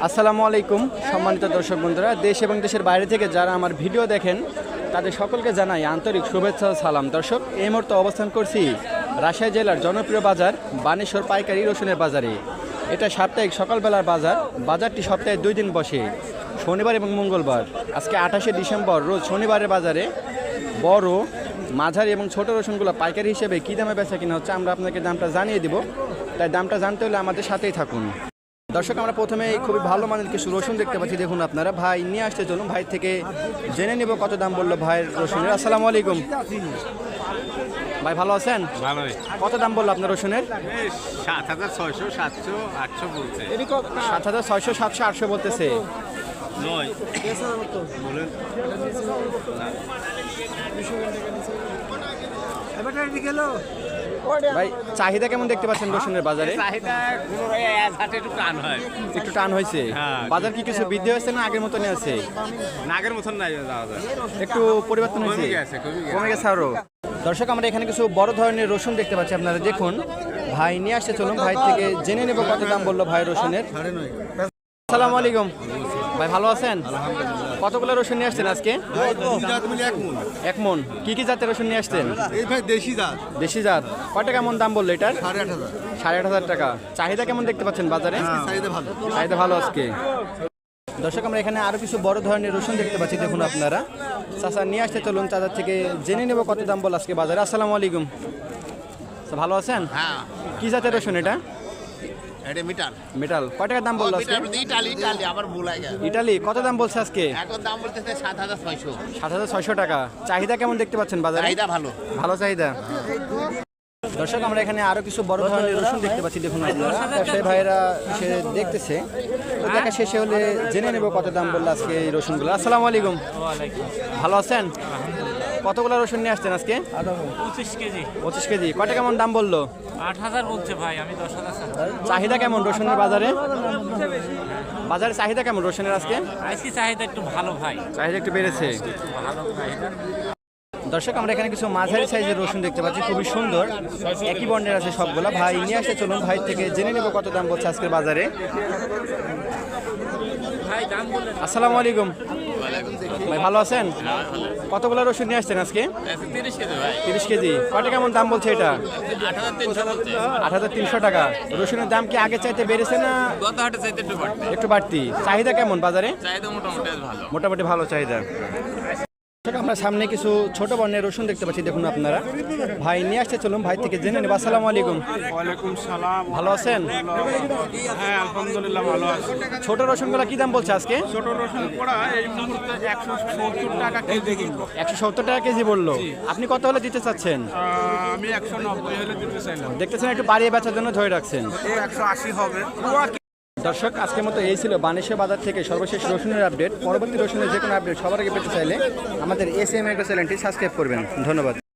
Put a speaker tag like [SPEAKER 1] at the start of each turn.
[SPEAKER 1] আসসালামু আলাইকুম সম্মানিত দর্শক বন্ধুরা, দেশ এবং দেশের বাইরে থেকে যারা আমার ভিডিও দেখেন তাদের সকলকে জানাই আন্তরিক শুভেচ্ছা ও সালাম। দর্শক, এই মুহূর্তে অবস্থান করছি রাজশাহী জেলার জনপ্রিয় বাজার বানেশ্বর পাইকারি রসুনের বাজারে। এটা সাপ্তাহিক সকালবেলার বাজার। বাজারটি সপ্তাহে 2 দিন বসে, শনিবার এবং মঙ্গলবার। আজকে 28শে ডিসেম্বর রোজ শনিবারের বাজারে বড়, মাঝারি এবং ছোট রসুনগুলো পাইকারি হিসেবে কী দামে বেচা কিনা হচ্ছে আমরা আপনাকে দামটা জানিয়ে দিব। তাই দামটা জানতে হলে আমাদের সাথেই থাকুন। দর্শক, আমরা প্রথমে খুবই ভালো মানের কিছু রসুন দেখতে পাচ্ছি। দেখুন আপনারা, ভাই নিয়ে আসতে চলুন, ভাই থেকে জেনে নিব কত দাম বললো ভাইয়ের রসুনের। আসসালামু আলাইকুম ভাই, ভালো আছেন?
[SPEAKER 2] ভালোই।
[SPEAKER 1] কত দাম বললো আপনার রসুনের?
[SPEAKER 2] 7,600, 700, 800 বলছে।
[SPEAKER 1] 7,600, 700, 800 বলতেছে।
[SPEAKER 2] নয় বলেন।
[SPEAKER 1] ভাই, চাহিদা কেমন দেখতে পাচ্ছেন রসুনের বাজারে?
[SPEAKER 2] চাহিদা একটু টান হয়,
[SPEAKER 1] একটু টান হয়েছে।
[SPEAKER 2] হ্যাঁ।
[SPEAKER 1] বাজার কি কিছু বৃদ্ধি হয়েছে না আগের মতনই আছে?
[SPEAKER 2] নাগের মতন নাই,
[SPEAKER 1] একটু পরিবর্তন হয়েছে, কমে গেছে আরো। দর্শক, আমরা এখানে কিছু বড় ধরনের রসুন দেখতে পাচ্ছি। আপনারা দেখুন, ভাই নিয়ে আসতে চলুন, ভাই থেকে জেনে নেব কত দাম বললো ভাই রসুনের। আসসালামু আলাইকুম ভাই, ভালো আছেন? কতগুলো রসুন নিয়ে আসছেন আজকে? 1 মন। কি কি জাতের রসুন নিয়ে আসছেন? দেশি জাত। কয় টাকা মন দাম বললো এটার? 8,500 টাকা। চাহিদা কেমন দেখতে পাচ্ছেন বাজারে? চাহিদা ভালো আজকে। দর্শক, আমরা এখানে আরো কিছু বড় ধরনের রসুন দেখতে পাচ্ছি। দেখুন আপনারা, চাচা নিয়ে আসতে চলুন, চাচার থেকে জেনে নেব কত দাম বল আজকে বাজারে। আসসালামু আলাইকুম, ভালো আছেন?
[SPEAKER 2] হ্যাঁ।
[SPEAKER 1] কি জাতের রসুন এটা?
[SPEAKER 2] এটা মিটার।
[SPEAKER 1] মেটাল। কয় টাকা দাম বললো আজকে?
[SPEAKER 2] ইটালি আবার ভুল হয়ে গেছে।
[SPEAKER 1] ইটালি। কত দাম বলছে আজকে?
[SPEAKER 2] এখন দাম বলতেছে 7,600।
[SPEAKER 1] 7,600 টাকা। চাহিদা কেমন দেখতে পাচ্ছেন বাজারে?
[SPEAKER 2] চাহিদা ভালো।
[SPEAKER 1] ভালো চাহিদা। দর্শক, আমরা এখানে আরো কিছু বড় ধরনের রসুন দেখতে পাচ্ছি। দেখুন আপনারা, ব্যবসায়ী ভাইরা সে দেখতেছে। তো দেখা শেষে হলে জেনে নেব কত দাম বললো আজকে এই রসুনগুলো। আসসালামু আলাইকুম, ভালো আছেন? কতগুলো রসুন নিয়ে আসছেন আজকে?
[SPEAKER 3] 25 কেজি।
[SPEAKER 1] 25 কেজি। কয়টা কেমন দাম বললো?
[SPEAKER 3] 8,000 বলছে ভাই, আমি 10,000।
[SPEAKER 1] চাহিদা কেমন রসুনের বাজারে? বাজারে চাহিদা কেমন রসুনের আজকে?
[SPEAKER 3] আজকে চাহিদা একটু ভালো ভাই,
[SPEAKER 1] চাহিদা একটু বেড়েছে।
[SPEAKER 3] ভালো চাহিদা।
[SPEAKER 1] দর্শক, আমরা এখানে কিছু মাঝারি সাইজের রসুন দেখতে পাচ্ছি, খুবই সুন্দর, একই বর্ণের আছে সবগুলা। ভাই নিয়ে আসতে চলুন, ভাই থেকে জেনে নেব কত দাম বলছে আজকের বাজারে।
[SPEAKER 3] ভাই দাম বললেন।
[SPEAKER 1] আসসালামু আলাইকুম ভাই, ভালো আছেন? কতগুলো রসুন নিয়ে আসছেন আজকে?
[SPEAKER 2] 30 কেজি ভাই।
[SPEAKER 1] 30 কেজি। কয়টা কেমন দাম বলছে এটা?
[SPEAKER 2] 8,300 বলছে।
[SPEAKER 1] 8,300 টাকা। রসুনের দাম কি আগে চাইতে বেড়েছে না
[SPEAKER 2] গত হাটে চাইতে একটু বাড়তি।
[SPEAKER 1] একটু বাড়তি? চাহিদা কেমন বাজারে?
[SPEAKER 2] চাহিদা মোটামুটি ভালো।
[SPEAKER 1] মোটামুটি ভালো চাহিদা। আমরা সামনে কিছু ছোট বর্ণের রসুন দেখতে পাচ্ছি। দেখুন আপনারা, ভাই নিয়ে আসতে চলুন, ভাই থেকে জেনে নেব। আসসালামু আলাইকুম।
[SPEAKER 4] ওয়ালাইকুম সালাম।
[SPEAKER 1] ভালো আছেন?
[SPEAKER 4] হ্যাঁ, আলহামদুলিল্লাহ ভালো আছি।
[SPEAKER 1] ছোট রসুনগুলো কি দাম বলছে আজকে?
[SPEAKER 4] ছোট রসুন পোড়া এই মুহূর্তে 170 টাকা কেজি কিনবো।
[SPEAKER 1] 170 টাকা কেজি বললো। আপনি কত হলে দিতে চাচ্ছেন?
[SPEAKER 4] আমি 190 হলে দিতে চাইলাম।
[SPEAKER 1] দেখতেছেন একটু বাড়িয়ে বেচার জন্য ধরে রাখছেন।
[SPEAKER 4] 180 হবে।
[SPEAKER 1] দর্শক, আজকের মতো এই ছিল বানেশ্বর বাজার থেকে সর্বশেষ রসুনের আপডেট। পরবর্তী রসুনের যে কোনো আপডেট সবার আগে পেতে চাইলে আমাদের এসএম এগ্রো চ্যানেলটি সাবস্ক্রাইব করবেন। ধন্যবাদ।